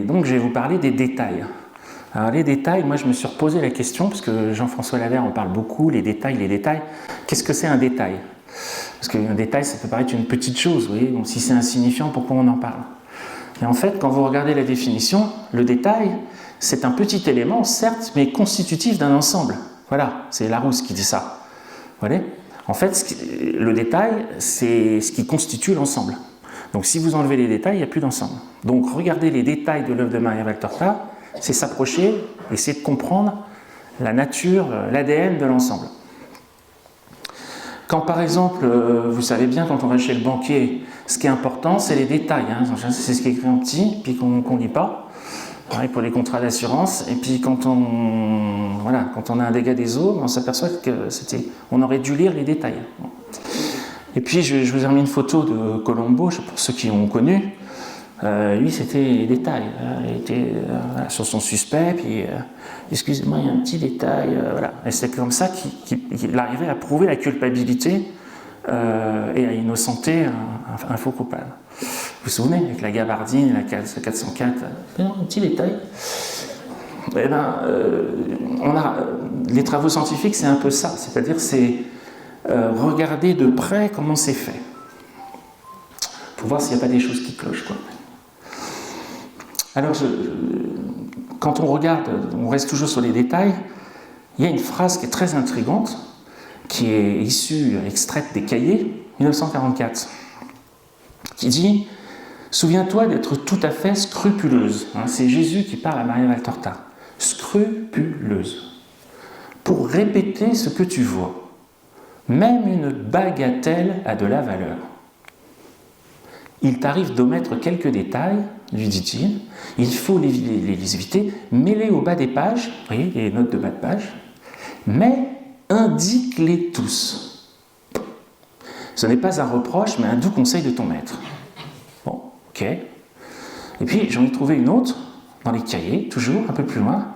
donc je vais vous parler des détails. Alors les détails, moi je me suis reposé la question, parce que Jean-François Lavert en parle beaucoup, les détails. Qu'est-ce que c'est un détail? Parce qu'un détail, ça peut paraître une petite chose, vous voyez, donc si c'est insignifiant, pourquoi on en parle? Et en fait, quand vous regardez la définition, le détail, c'est un petit élément, certes, mais constitutif d'un ensemble. Voilà, c'est Larousse qui dit ça. Vous voyez? En fait, le détail, c'est ce qui constitue l'ensemble. Donc si vous enlevez les détails, il n'y a plus d'ensemble. Donc regarder les détails de l'œuvre de Maria Valtorta, c'est s'approcher, essayer de comprendre la nature, l'ADN de l'ensemble. Quand par exemple, vous savez bien, quand on va chez le banquier, ce qui est important, c'est les détails. Hein. C'est ce qui est écrit en petit, puis qu'on ne lit pas. Pareil pour les contrats d'assurance. Et puis quand on a un dégât des eaux, on s'aperçoit qu'on aurait dû lire les détails. Et puis je vous ai remis une photo de Colombo, pour ceux qui ont connu. Lui, c'était les détails. Il était sur son suspect, puis excusez-moi, il y a un petit détail. Voilà. Et c'est comme ça qu'il arrivait à prouver la culpabilité et à innocenter un faux coupable. Vous vous souvenez, avec la gabardine, la 404, un petit détail. Eh ben, les travaux scientifiques, c'est un peu ça. C'est-à-dire, c'est regarder de près comment c'est fait. Pour voir s'il n'y a pas des choses qui clochent, quoi. Alors, quand on regarde, on reste toujours sur les détails, il y a une phrase qui est très intrigante, qui est extraite des cahiers, 1944, qui dit « Souviens-toi d'être tout à fait scrupuleuse. » C'est Jésus qui parle à Maria Valtorta. « Scrupuleuse. Pour répéter ce que tu vois. Même une bagatelle a de la valeur. Il t'arrive d'omettre quelques détails, lui dit-il, il faut les éviter, mets-les au bas des pages, vous voyez, les notes de bas de page, mais indique-les tous. Ce n'est pas un reproche, mais un doux conseil de ton maître. Bon, ok. Et puis, j'en ai trouvé une autre, dans les cahiers, toujours, un peu plus loin,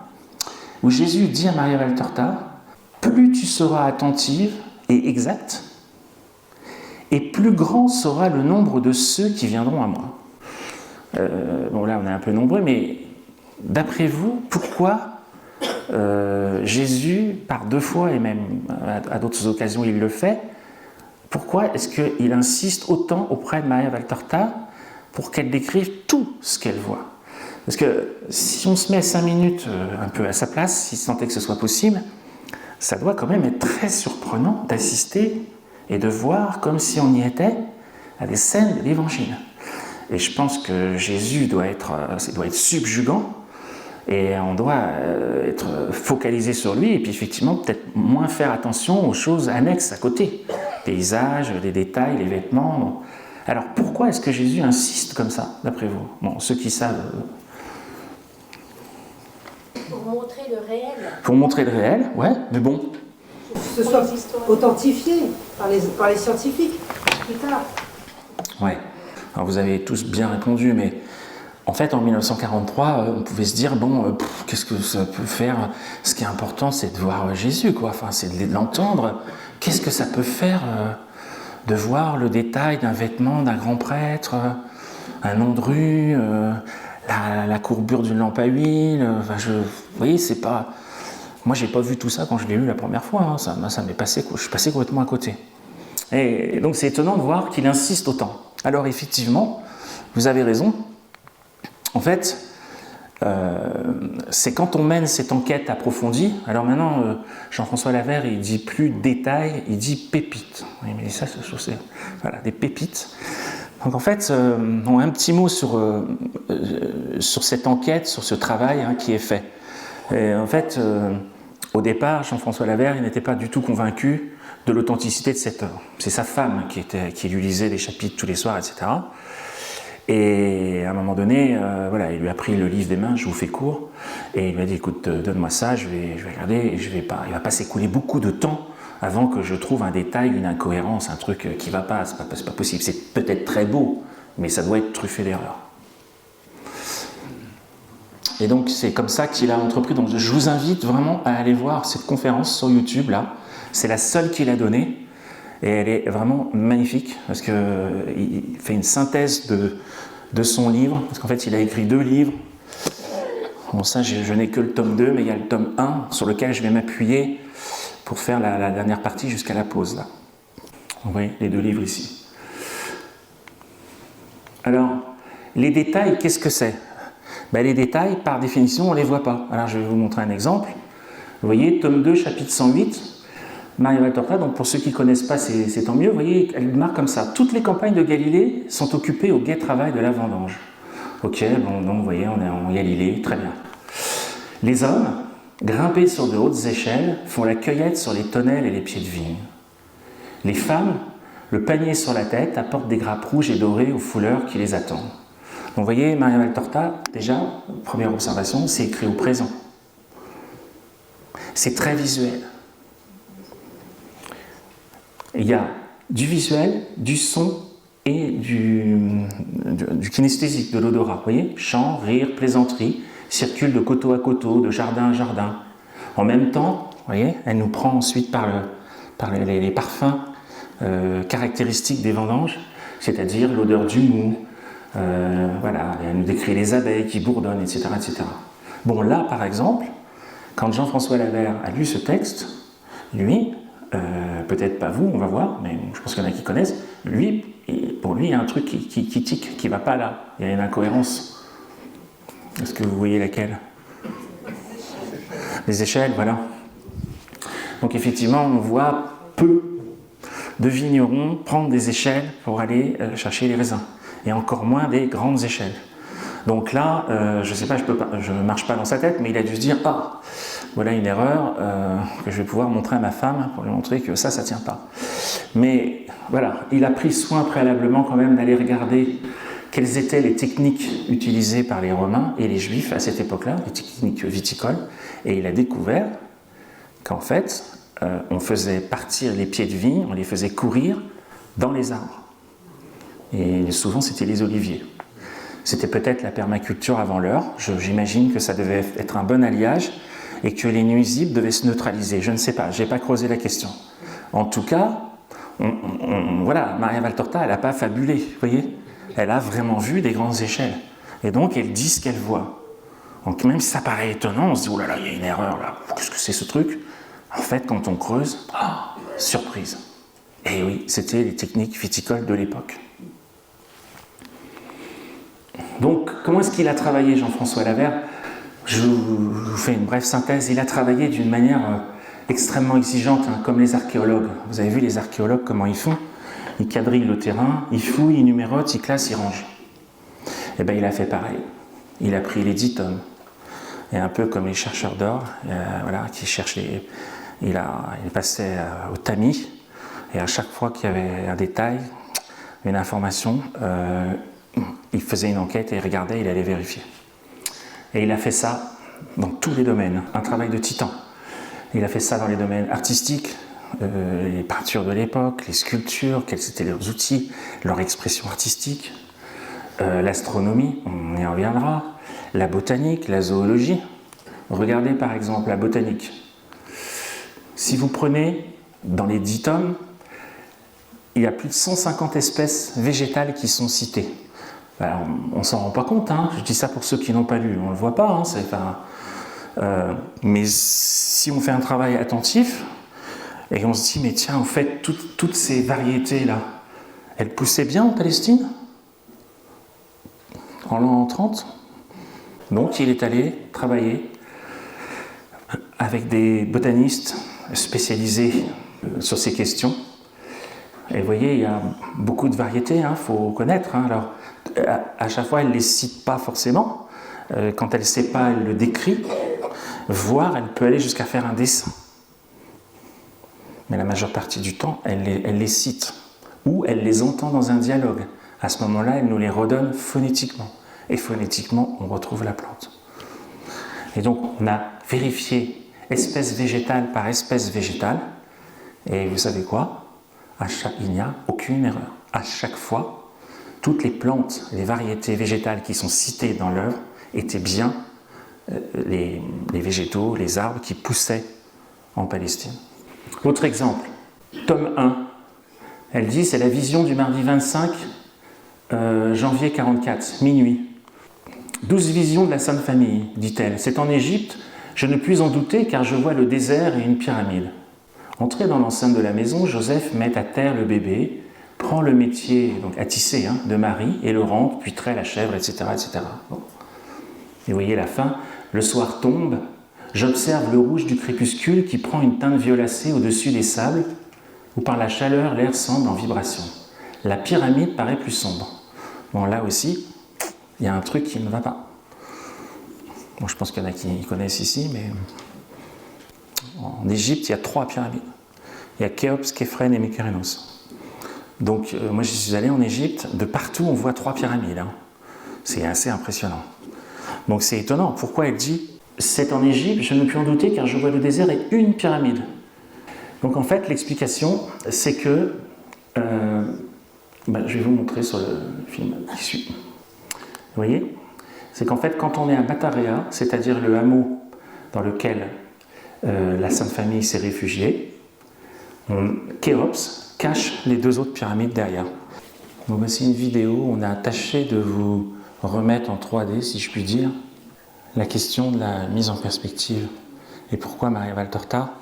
où Jésus dit à Maria Valtorta, plus tu seras attentive et exacte, et plus grand sera le nombre de ceux qui viendront à moi. Bon, là, on est un peu nombreux, mais d'après vous, pourquoi Jésus, par 2 fois, et même à d'autres occasions il le fait, pourquoi est-ce qu'il insiste autant auprès de Maria Valtorta pour qu'elle décrive tout ce qu'elle voit? Parce que si on se met 5 minutes un peu à sa place, si tant est que ce soit possible, ça doit quand même être très surprenant d'assister et de voir comme si on y était à des scènes de l'Évangile. Et je pense que Jésus doit être subjugant et on doit être focalisé sur lui et puis effectivement peut-être moins faire attention aux choses annexes à côté. Les paysages, les détails, les vêtements. Bon. Alors pourquoi est-ce que Jésus insiste comme ça, d'après vous? Bon, ceux qui savent... Pour montrer le réel. Pour montrer le réel, ouais, mais bon... Que ce soit authentifié par les scientifiques, plus tard. Ouais. Alors vous avez tous bien répondu, mais en fait en 1943, on pouvait se dire, bon, qu'est-ce que ça peut faire? Ce qui est important, c'est de voir Jésus, quoi. Enfin, c'est de l'entendre. Qu'est-ce que ça peut faire de voir le détail d'un vêtement d'un grand prêtre, un nom de rue, la courbure d'une lampe à huile. Enfin, vous voyez, c'est pas... Moi, j'ai pas vu tout ça quand je l'ai lu la première fois. Hein. Ça m'est passé, je suis passé complètement à côté. Et donc, c'est étonnant de voir qu'il insiste autant. Alors, effectivement, vous avez raison. En fait, c'est quand on mène cette enquête approfondie. Alors maintenant, Jean-François Lavert, il dit plus détail, il dit pépites. Oui, mais ça, c'est voilà, des pépites. Donc en fait, un petit mot sur cette enquête, sur ce travail qui est fait. Et en fait, au départ, Jean-François Lavert, il n'était pas du tout convaincu de l'authenticité de cette œuvre. C'est sa femme qui lui lisait les chapitres tous les soirs, etc. Et à un moment donné, il lui a pris le livre des mains, je vous fais court, et il lui a dit, écoute, donne-moi ça, je vais regarder, et il ne va pas s'écouler beaucoup de temps avant que je trouve un détail, une incohérence, un truc qui ne va pas, c'est pas possible. C'est peut-être très beau, mais ça doit être truffé d'erreurs. Et donc c'est comme ça qu'il a entrepris. Donc je vous invite vraiment à aller voir cette conférence sur YouTube là. C'est la seule qu'il a donnée et elle est vraiment magnifique parce qu'il fait une synthèse de son livre. Parce qu'en fait il a écrit 2 livres Bon, ça, je n'ai que le tome 2, mais il y a le tome 1 sur lequel je vais m'appuyer pour faire la dernière partie jusqu'à la pause, là. Vous voyez les 2 livres ici. Alors, les détails, qu'est-ce que c'est? Ben, les détails, par définition, on ne les voit pas. Alors, je vais vous montrer un exemple. Vous voyez, tome 2, chapitre 108, Maria Valtorta, donc pour ceux qui ne connaissent pas, c'est tant mieux. Vous voyez, elle marque comme ça. Toutes les campagnes de Galilée sont occupées au gai travail de la vendange. Ok, bon, donc vous voyez, on est en Galilée, très bien. Les hommes, grimpés sur de hautes échelles, font la cueillette sur les tonnelles et les pieds de vigne. Les femmes, le panier sur la tête, apportent des grappes rouges et dorées aux fouleurs qui les attendent. Donc vous voyez, Maria Valtorta, déjà, première observation, c'est écrit au présent. C'est très visuel. Il y a du visuel, du son et du kinesthésique, de l'odorat. Vous voyez, chant, rire, plaisanterie, circulent de coteau à coteau, de jardin à jardin. En même temps, vous voyez, elle nous prend ensuite par les parfums caractéristiques des vendanges, c'est-à-dire l'odeur du mou, voilà, elle nous décrit les abeilles qui bourdonnent, etc., etc. Bon, là, par exemple, quand Jean-François Lavert a lu ce texte, lui, peut-être pas vous, on va voir, mais je pense qu'il y en a qui connaissent, lui, pour lui, il y a un truc qui tique, qui ne va pas là. Il y a une incohérence. Est-ce que vous voyez laquelle? Les échelles, voilà. Donc effectivement, on voit peu de vignerons prendre des échelles pour aller chercher les raisins. Et encore moins des grandes échelles. Donc là, je ne sais pas, je ne marche pas dans sa tête, mais il a dû se dire « Ah, voilà une erreur que je vais pouvoir montrer à ma femme pour lui montrer que ça ne tient pas. » Mais voilà, il a pris soin préalablement quand même d'aller regarder quelles étaient les techniques utilisées par les Romains et les Juifs à cette époque-là, les techniques viticoles, et il a découvert qu'en fait, on faisait partir les pieds de vigne, on les faisait courir dans les arbres. Et souvent, c'était les oliviers. C'était peut-être la permaculture avant l'heure. J'imagine que ça devait être un bon alliage et que les nuisibles devaient se neutraliser. Je ne sais pas, je n'ai pas creusé la question. En tout cas, voilà, Maria Valtorta, elle n'a pas fabulé, vous voyez. Elle a vraiment vu des grandes échelles. Et donc, elle dit ce qu'elle voit. Donc, même si ça paraît étonnant, on se dit, oh là là, il y a une erreur là, qu'est-ce que c'est ce truc? En fait, quand on creuse, surprise. Et oui, c'était les techniques viticoles de l'époque. Donc, comment est-ce qu'il a travaillé, Jean-François Lavert? Je vous fais une brève synthèse. Il a travaillé d'une manière extrêmement exigeante, hein, comme les archéologues. Vous avez vu les archéologues, comment ils font? Ils quadrillent le terrain, ils fouillent, ils numérotent, ils classent, ils rangent. Eh bien, il a fait pareil. Il a pris les 10 tomes. Et un peu comme les chercheurs d'or, voilà, qui cherchent les... Il passait au tamis, et à chaque fois qu'il y avait un détail, une information, il faisait une enquête et il regardait, il allait vérifier. Et il a fait ça dans tous les domaines, un travail de titan. Il a fait ça dans les domaines artistiques, les peintures de l'époque, les sculptures, quels étaient leurs outils, leur expression artistique, l'astronomie, on y reviendra, la botanique, la zoologie. Regardez par exemple la botanique. Si vous prenez dans les 10 tomes, il y a plus de 150 espèces végétales qui sont citées. Alors, on ne s'en rend pas compte, hein. Je dis ça pour ceux qui n'ont pas lu, on ne le voit pas, hein, mais si on fait un travail attentif, et on se dit, mais tiens, en fait, toutes ces variétés-là, elles poussaient bien en Palestine en l'an 30. Donc, il est allé travailler avec des botanistes spécialisés sur ces questions. Et vous voyez, il y a beaucoup de variétés, il faut connaître. Hein. Alors, à chaque fois, elle ne les cite pas forcément. Quand elle ne sait pas, elle le décrit. Voire, elle peut aller jusqu'à faire un dessin. Mais la majeure partie du temps, elle les cite. Ou elle les entend dans un dialogue. À ce moment-là, elle nous les redonne phonétiquement. Et phonétiquement, on retrouve la plante. Et donc, on a vérifié espèce végétale par espèce végétale. Et vous savez quoi? Il n'y a aucune erreur. À chaque fois, toutes les plantes, les variétés végétales qui sont citées dans l'œuvre étaient bien les végétaux, les arbres qui poussaient en Palestine. Autre exemple, tome 1. Elle dit, c'est la vision du mardi 25 janvier 44, minuit. 12 visions de la Sainte Famille, dit-elle. C'est en Égypte, je ne puis en douter car je vois le désert et une pyramide. Entré dans l'enceinte de la maison, Joseph met à terre le bébé, prend le métier donc à tisser de Marie et le rentre, puis traite la chèvre, etc. etc. Bon. Et vous voyez la fin, le soir tombe, j'observe le rouge du crépuscule qui prend une teinte violacée au-dessus des sables, où par la chaleur l'air semble en vibration. La pyramide paraît plus sombre. Bon, là aussi, il y a un truc qui ne va pas. Bon, je pense qu'il y en a qui connaissent ici, mais en Égypte, il y a 3 pyramides. Il y a Khéops, Képhren et Mykérénos. Donc, moi, je suis allé en Égypte, de partout, on voit 3 pyramides. C'est assez impressionnant. Donc, c'est étonnant. Pourquoi elle dit « C'est en Égypte, je ne puis en douter, car je vois le désert et une pyramide ». Donc, en fait, l'explication, c'est que... je vais vous montrer sur le film qui suit. Vous voyez ? C'est qu'en fait, quand on est à Matarea, c'est-à-dire le hameau dans lequel la Sainte Famille s'est réfugiée, Khéops cache les 2 autres pyramides derrière. Donc voici une vidéo où on a tâché de vous remettre en 3D, si je puis dire, la question de la mise en perspective et pourquoi Maria Valtorta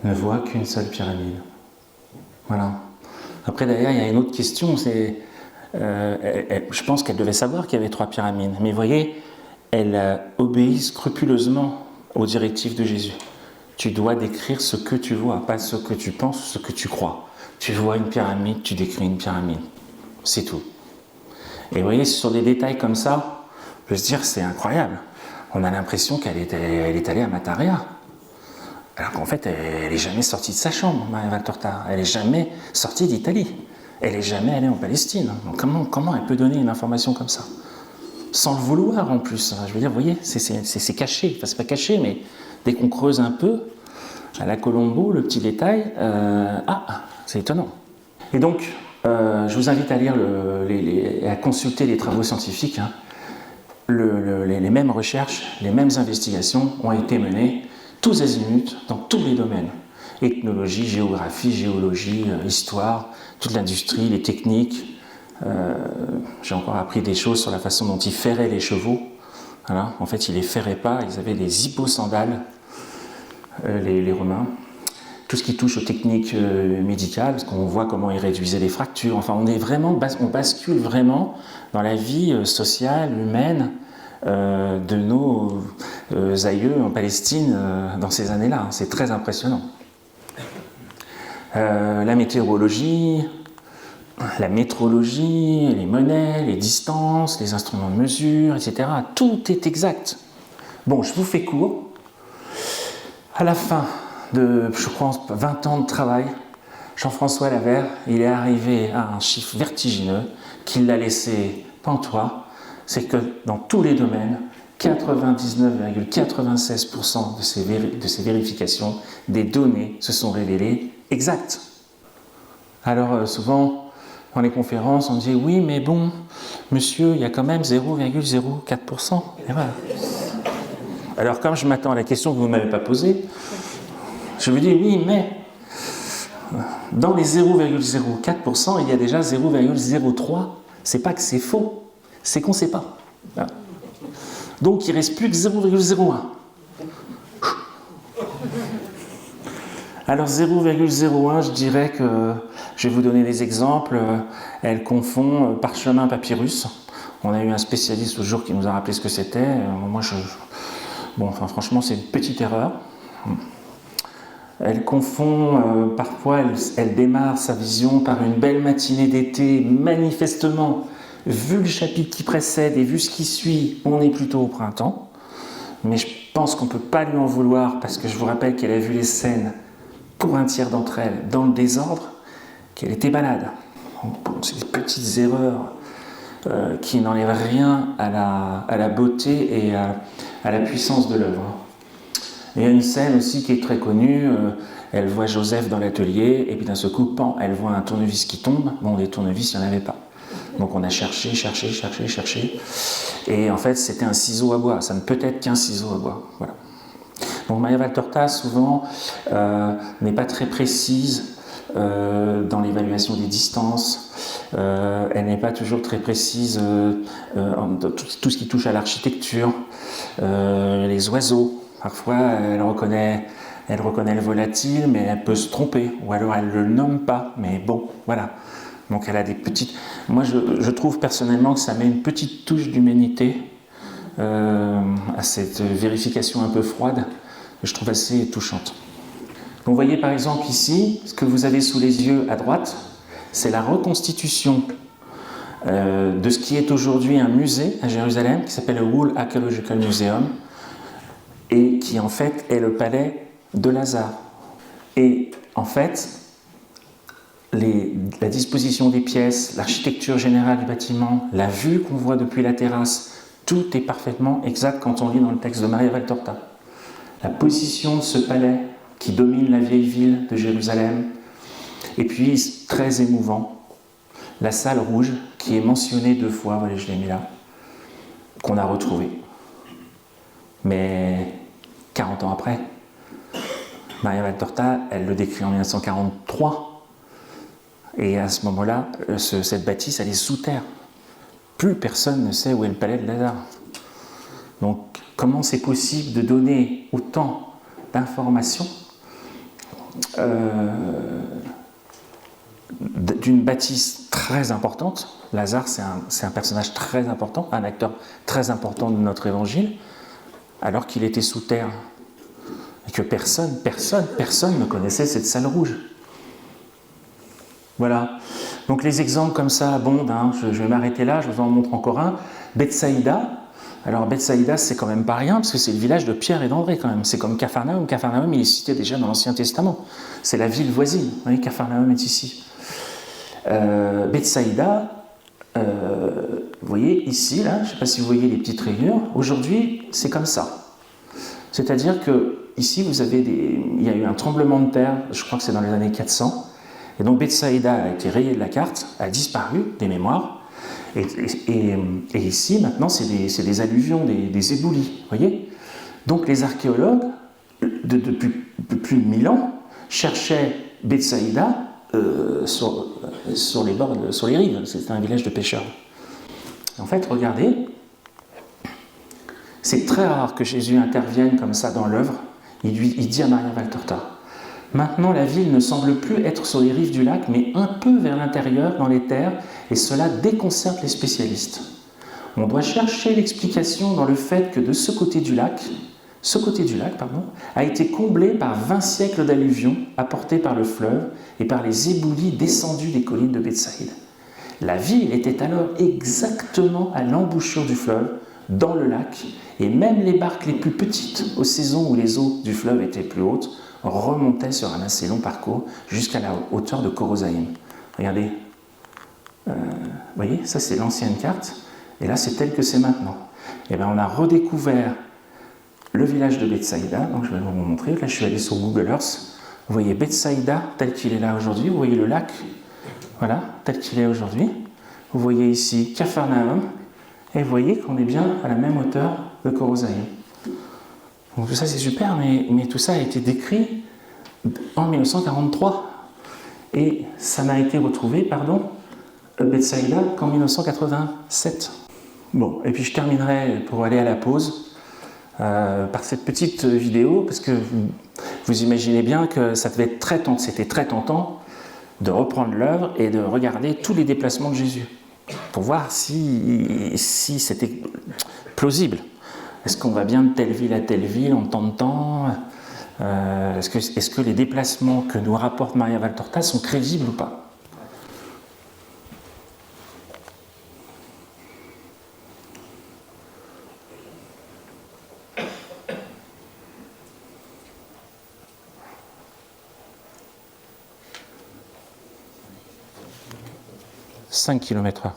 ne voit qu'une seule pyramide. Voilà. Après, d'ailleurs, il y a une autre question, c'est... je pense qu'elle devait savoir qu'il y avait 3 pyramides, mais vous voyez, elle obéit scrupuleusement aux directives de Jésus. Tu dois décrire ce que tu vois, pas ce que tu penses, ce que tu crois. Tu vois une pyramide, tu décris une pyramide. C'est tout. Et vous voyez, sur des détails comme ça, je veux dire, c'est incroyable. On a l'impression qu'elle est allée à Matarea. Alors qu'en fait, elle n'est jamais sortie de sa chambre, Maria Valtorta. Elle n'est jamais sortie d'Italie. Elle n'est jamais allée en Palestine. Donc comment elle peut donner une information comme ça ? Sans le vouloir en plus. Je veux dire, vous voyez, c'est caché. Enfin, c'est pas caché, mais dès qu'on creuse un peu, à la Colombo, le petit détail, c'est étonnant. Et donc, je vous invite à lire et à consulter les travaux scientifiques. Les mêmes recherches, les mêmes investigations ont été menées tous azimuts dans tous les domaines. Ethnologie, géographie, géologie, histoire, toute l'industrie, les techniques. J'ai encore appris des choses sur la façon dont ils ferraient les chevaux. Voilà. En fait, ils ne les ferraient pas, ils avaient des hipposandales, les Romains. Tout ce qui touche aux techniques médicales, parce qu'on voit comment ils réduisaient les fractures. Enfin, on bascule vraiment dans la vie sociale, humaine, de nos aïeux en Palestine dans ces années-là. C'est très impressionnant. La météorologie, la métrologie, les monnaies, les distances, les instruments de mesure, etc. Tout est exact. Bon, je vous fais court. À la fin de, je crois, 20 ans de travail, Jean-François Lavert, il est arrivé à un chiffre vertigineux qui l'a laissé pantois. C'est que dans tous les domaines, 99,96% de ces vérifications, des données se sont révélées exactes. Alors souvent, dans les conférences, on dit « Oui, mais bon, monsieur, il y a quand même 0,04%. » Et voilà. Alors comme je m'attends à la question que vous ne m'avez pas posée, je vous dis « Oui, mais dans les 0,04%, il y a déjà 0,03%. C'est pas que c'est faux. C'est qu'on ne sait pas. Donc il ne reste plus que 0,01. Alors 0,01, je dirais que, je vais vous donner des exemples, elle confond parchemin papyrus. On a eu un spécialiste l'autre jour qui nous a rappelé ce que c'était. Franchement, c'est une petite erreur. Elle confond, parfois, elle démarre sa vision par une belle matinée d'été, manifestement. Vu le chapitre qui précède et vu ce qui suit, on est plutôt au printemps. Mais je pense qu'on ne peut pas lui en vouloir parce que je vous rappelle qu'elle a vu les scènes, pour un tiers d'entre elles, dans le désordre, qu'elle était malade. C'est des petites erreurs qui n'enlèvent rien à la beauté et à la puissance de l'œuvre. Il y a une scène aussi qui est très connue. Elle voit Joseph dans l'atelier et puis d'un seul coup, elle voit un tournevis qui tombe. Bon, des tournevis, il n'y en avait pas. Donc on a cherché. Et en fait, c'était un ciseau à bois. Ça ne peut être qu'un ciseau à bois. Voilà. Donc Maria Valtorta, souvent, n'est pas très précise dans l'évaluation des distances. Elle n'est pas toujours très précise dans tout ce qui touche à l'architecture, les oiseaux. Parfois, elle reconnaît le volatile, mais elle peut se tromper, ou alors elle ne le nomme pas, mais bon, voilà. Donc elle a des petites... Moi, je trouve personnellement que ça met une petite touche d'humanité à cette vérification un peu froide, que je trouve assez touchante. Donc vous voyez par exemple ici, ce que vous avez sous les yeux à droite, c'est la reconstitution de ce qui est aujourd'hui un musée à Jérusalem, qui s'appelle le Wool Archaeological Museum, et qui en fait est le palais de Lazare. Et en fait, la disposition des pièces, l'architecture générale du bâtiment, la vue qu'on voit depuis la terrasse, tout est parfaitement exact quand on lit dans le texte de Maria Valtorta. La position de ce palais qui domine la vieille ville de Jérusalem, et puis très émouvant, la salle rouge qui est mentionnée 2 fois, voilà, je l'ai mis là, qu'on a retrouvée. Mais 40 ans après, Maria Valtorta, elle le décrit en 1943, et à ce moment-là, cette bâtisse, elle est sous terre. Plus personne ne sait où est le palais de Lazare. Donc, comment c'est possible de donner autant d'informations d'une bâtisse très importante? Lazare, c'est un personnage très important, un acteur très important de notre évangile, alors qu'il était sous terre. Et que personne ne connaissait cette salle rouge. Voilà. Donc les exemples comme ça abondent, hein. Je vais m'arrêter là, je vous en montre encore un. Bethsaïda. Alors Bethsaïda, c'est quand même pas rien, parce que c'est le village de Pierre et d'André quand même. C'est comme Capharnaüm. Capharnaüm, il est cité déjà dans l'Ancien Testament. C'est la ville voisine. Vous voyez, Capharnaüm est ici. Bethsaïda, vous voyez ici, là, je ne sais pas si vous voyez les petites rayures. Aujourd'hui, c'est comme ça. C'est-à-dire que ici, il y a eu un tremblement de terre, je crois que c'est dans les années 400, et donc Bethsaïda a été rayée de la carte, a disparu des mémoires, et ici, maintenant, c'est des alluvions, des éboulis, vous voyez. Donc les archéologues, depuis plus de 1000 ans, cherchaient Bethsaïda sur les bords, sur les rives, c'était un village de pêcheurs. En fait, regardez, c'est très rare que Jésus intervienne comme ça dans l'œuvre. Il dit à Maria Valtorta, « Maintenant la ville ne semble plus être sur les rives du lac, mais un peu vers l'intérieur, dans les terres, et cela déconcerte les spécialistes. On doit chercher l'explication dans le fait que de ce côté du lac, a été comblé par 20 siècles d'alluvions apportés par le fleuve et par les éboulis descendus des collines de Bethsaïde. La ville était alors exactement à l'embouchure du fleuve, dans le lac, et même les barques les plus petites, aux saisons où les eaux du fleuve étaient plus hautes, remontaient sur un assez long parcours jusqu'à la hauteur de Korosaïm. » Regardez, vous voyez, ça c'est l'ancienne carte, et là c'est tel que c'est maintenant. Et bien on a redécouvert le village de Bethsaïda, donc je vais vous montrer, là je suis allé sur Google Earth, vous voyez Bethsaïda tel qu'il est là aujourd'hui, vous voyez le lac, voilà, tel qu'il est aujourd'hui, vous voyez ici Capharnaüm, et vous voyez qu'on est bien à la même hauteur de Korosaïm. Donc tout ça c'est super, mais tout ça a été décrit en 1943, et ça n'a été retrouvé, Bethsaïda, qu'en 1987. Bon, et puis je terminerai pour aller à la pause par cette petite vidéo, parce que vous imaginez bien que c'était très tentant de reprendre l'œuvre et de regarder tous les déplacements de Jésus, pour voir si c'était plausible. Est-ce qu'on va bien de telle ville à telle ville en tant de temps? Est-ce que les déplacements que nous rapporte Maria Valtorta sont crédibles ou pas? « 5 km/h.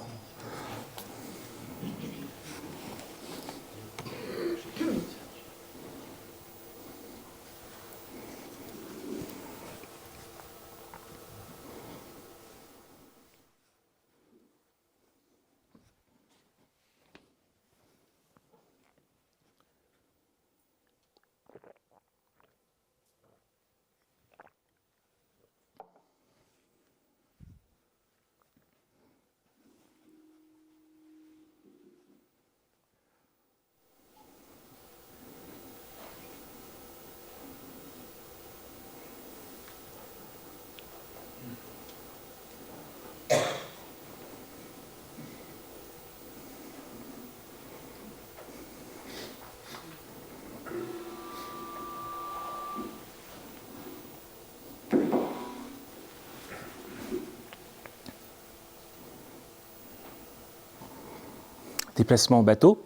déplacement en bateau.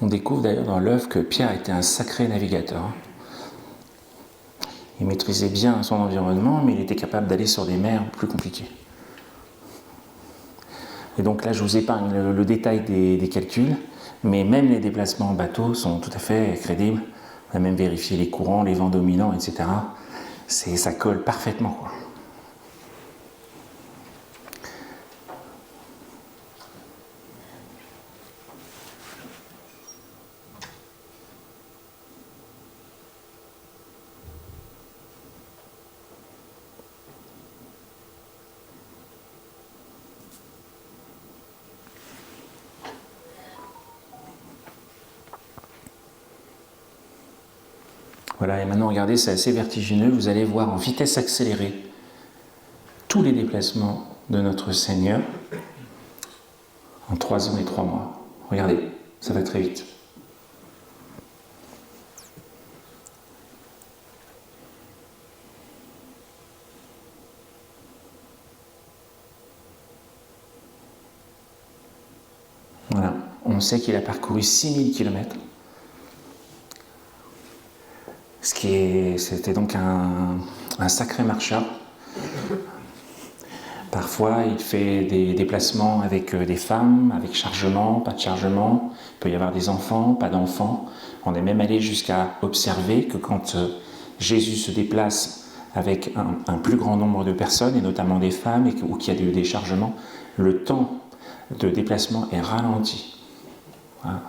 On découvre d'ailleurs dans l'œuvre que Pierre était un sacré navigateur. Il maîtrisait bien son environnement, mais il était capable d'aller sur des mers plus compliquées. Et donc là, je vous épargne le détail des calculs, mais même les déplacements en bateau sont tout à fait crédibles. On a même vérifié les courants, les vents dominants, etc. Ça colle parfaitement, quoi. Voilà, et maintenant regardez, c'est assez vertigineux, vous allez voir en vitesse accélérée tous les déplacements de notre Seigneur en 3 ans et 3 mois. Regardez, ça va très vite. Voilà, on sait qu'il a parcouru 6000 km. C'était donc un sacré marcheur. Parfois, il fait des déplacements avec des femmes, avec chargement, pas de chargement. Il peut y avoir des enfants, pas d'enfants. On est même allé jusqu'à observer que quand Jésus se déplace avec un plus grand nombre de personnes, et notamment des femmes, ou qu'il y a des chargements, le temps de déplacement est ralenti. Voilà.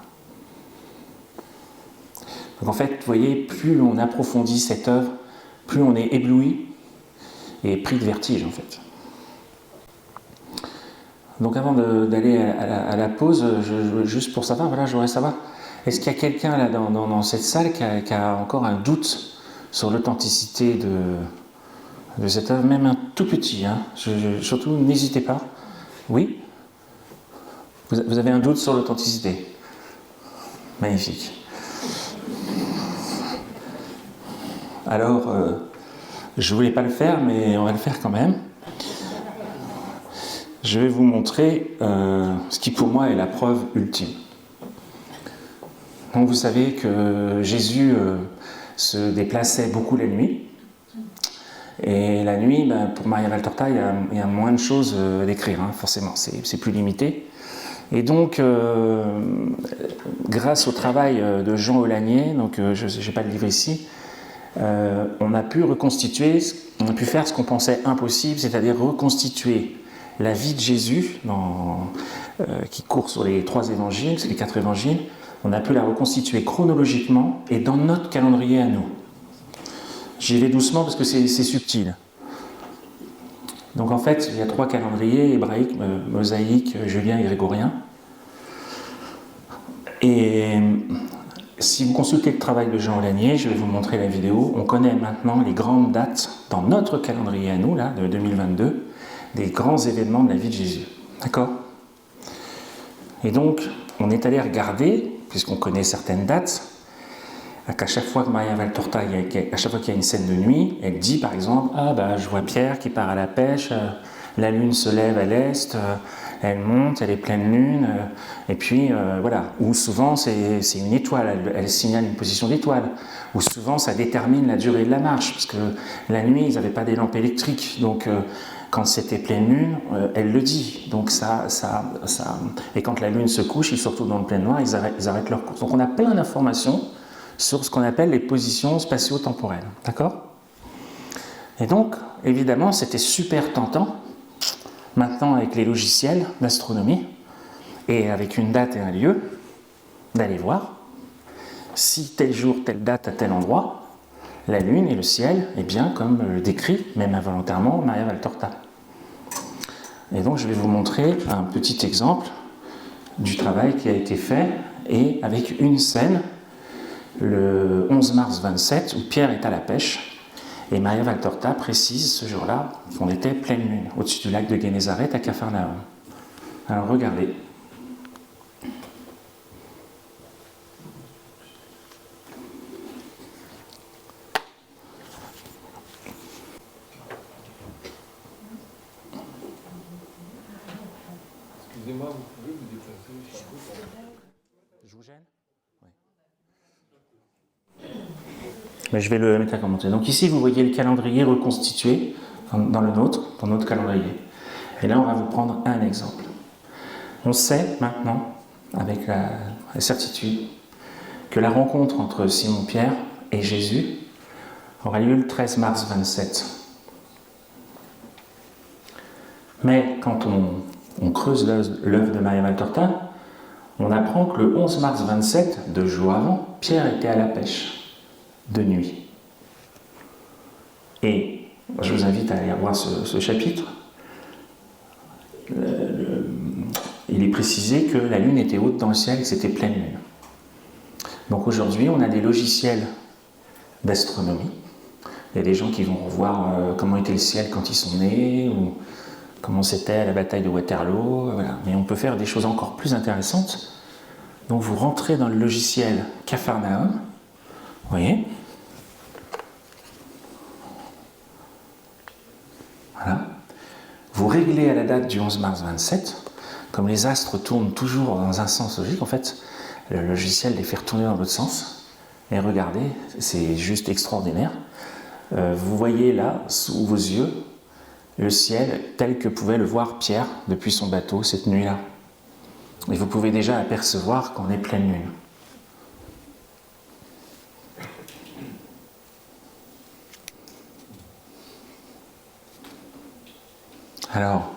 Donc en fait, vous voyez, plus on approfondit cette œuvre, plus on est ébloui et pris de vertige en fait. Donc avant d'aller à la pause, juste pour savoir, voilà, je voudrais savoir, est-ce qu'il y a quelqu'un là dans cette salle qui a encore un doute sur l'authenticité de cette œuvre, même un tout petit, hein. Surtout, n'hésitez pas. Oui ? Vous avez un doute sur l'authenticité ? Magnifique. Alors, je ne voulais pas le faire, mais on va le faire quand même. Je vais vous montrer ce qui pour moi est la preuve ultime. Donc vous savez que Jésus se déplaçait beaucoup la nuit. Et la nuit, pour Maria Valtorta, il y a moins de choses à décrire, hein, forcément, c'est plus limité. Et donc, grâce au travail de Jean Olagnier, donc je n'ai pas le livre ici, on a pu faire ce qu'on pensait impossible, c'est-à-dire reconstituer la vie de Jésus qui court sur les 3 évangiles, c'est les 4 évangiles. On a pu la reconstituer chronologiquement et dans notre calendrier à nous. J'y vais doucement parce que c'est subtil. Donc en fait, il y a 3 calendriers, hébraïque, mosaïque, julien et grégorien. Et si vous consultez le travail de Jean Olagnier, je vais vous montrer la vidéo, on connaît maintenant les grandes dates dans notre calendrier à nous, là, de 2022, des grands événements de la vie de Jésus. D'accord ? Et donc, on est allé regarder, puisqu'on connaît certaines dates, qu'à chaque fois que Maria Valtorta, à chaque fois qu'il y a une scène de nuit, elle dit par exemple, je vois Pierre qui part à la pêche, la lune se lève à l'est, elle monte, elle est pleine lune, et puis voilà. Ou souvent c'est une étoile, elle signale une position d'étoile. Ou souvent ça détermine la durée de la marche, parce que la nuit ils n'avaient pas des lampes électriques, donc quand c'était pleine lune, elle le dit. Donc et quand la lune se couche, ils se retrouvent dans le plein noir, ils arrêtent leur course. Donc on a plein d'informations sur ce qu'on appelle les positions spatio-temporelles. D'accord ? Et donc, évidemment, c'était super tentant, maintenant avec les logiciels d'astronomie, et avec une date et un lieu, d'aller voir si tel jour, telle date, à tel endroit, la Lune et le ciel est bien comme le décrit, même involontairement, Maria Valtorta. Et donc je vais vous montrer un petit exemple du travail qui a été fait, et avec une scène, le 11 mars 27, où Pierre est à la pêche, et Maria Valtorta précise ce jour-là qu'on était pleine lune, au-dessus du lac de Guénézareth à Capharnaüm. Alors regardez. Excusez-moi, vous pouvez vous déplacer? Je vous gêne? Oui. Mais je vais le mettre à commenter. Donc ici, vous voyez le calendrier reconstitué dans notre calendrier. Et là, on va vous prendre un exemple. On sait maintenant, avec la certitude, que la rencontre entre Simon-Pierre et Jésus aura lieu le 13 mars 27. Mais quand on creuse l'œuvre de Maria Valtorta, on apprend que le 11 mars 27, 2 jours avant, Pierre était à la pêche, de nuit. Et je vous invite à aller voir ce chapitre. Il est précisé que la lune était haute dans le ciel et que c'était pleine lune. Donc aujourd'hui, on a des logiciels d'astronomie. Il y a des gens qui vont revoir comment était le ciel quand ils sont nés, ou comment c'était à la bataille de Waterloo. Voilà. Mais on peut faire des choses encore plus intéressantes. Donc vous rentrez dans le logiciel Capharnaüm, vous voyez. Voilà. Vous réglez à la date du 11 mars 27. Comme les astres tournent toujours dans un sens logique, en fait, le logiciel les fait retourner dans l'autre sens. Et regardez, c'est juste extraordinaire. Vous voyez là, sous vos yeux, le ciel tel que pouvait le voir Pierre depuis son bateau cette nuit-là. Et vous pouvez déjà apercevoir qu'on est pleine lune. Alors,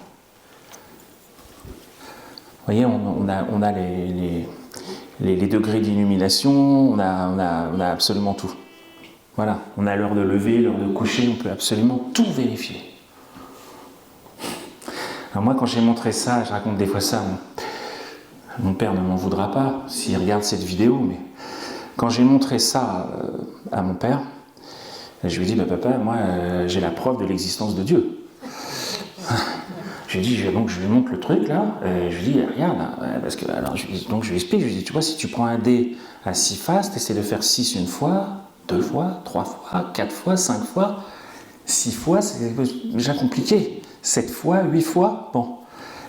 vous voyez, on a les degrés d'illumination, on a absolument tout. Voilà, on a l'heure de lever, l'heure de coucher, on peut absolument tout vérifier. Alors moi, quand j'ai montré ça, je raconte des fois ça, mon père ne m'en voudra pas s'il regarde cette vidéo, mais quand j'ai montré ça à mon père, je lui ai dit, bah, papa, moi j'ai la preuve de l'existence de Dieu. Donc je lui montre le truc là, et je lui dis, regarde, parce que, alors, donc je lui explique, je lui dis, tu vois, si tu prends un dé à 6 faces, tu essaies de faire 6 une fois, 2 fois, 3 fois, 4 fois, 5 fois, 6 fois, c'est déjà compliqué. 7 fois, 8 fois, bon.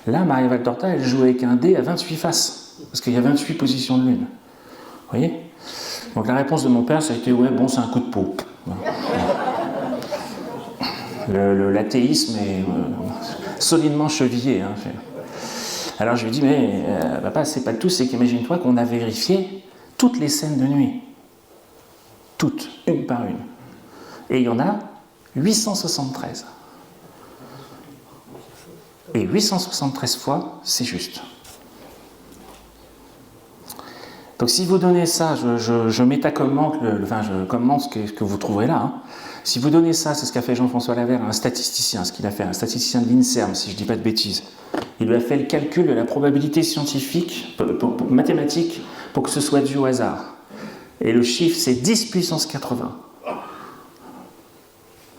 Là, Maria Valtorta, elle joue avec un dé à 28 faces, parce qu'il y a 28 positions de lune. Vous voyez? Donc la réponse de mon père, ça a été, ouais, bon, c'est un coup de peau. L'athéisme est solidement chevillé. Hein. Alors je lui dis, mais papa, c'est pas tout, c'est qu'imagine-toi qu'on a vérifié toutes les scènes de nuit. Toutes, une par une. Et il y en a 873. Et 873 fois, c'est juste. Donc si vous donnez ça, je métacommente, je commente ce que vous trouverez là. Hein. Si vous donnez ça, c'est ce qu'a fait Jean-François Lavère, un statisticien, ce qu'il a fait, un statisticien de l'INSERM, si je ne dis pas de bêtises. Il lui a fait le calcul de la probabilité scientifique, mathématique, pour que ce soit dû au hasard. Et le chiffre, c'est 10 puissance 80.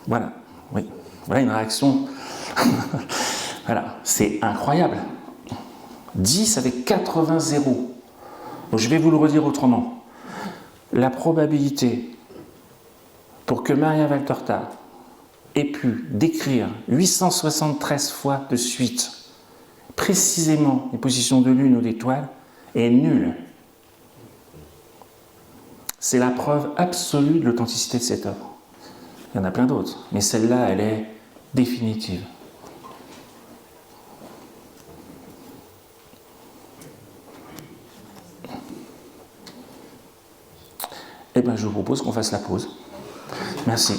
Voilà, oui. Voilà une réaction. Voilà, c'est incroyable. 10 avec 80 zéros. Donc je vais vous le redire autrement. La probabilité pour que Maria Valtorta ait pu décrire 873 fois de suite précisément les positions de lune ou d'étoiles est nulle. C'est la preuve absolue de l'authenticité de cette œuvre. Il y en a plein d'autres, mais celle-là, elle est définitive. Eh bien, je vous propose qu'on fasse la pause. Merci.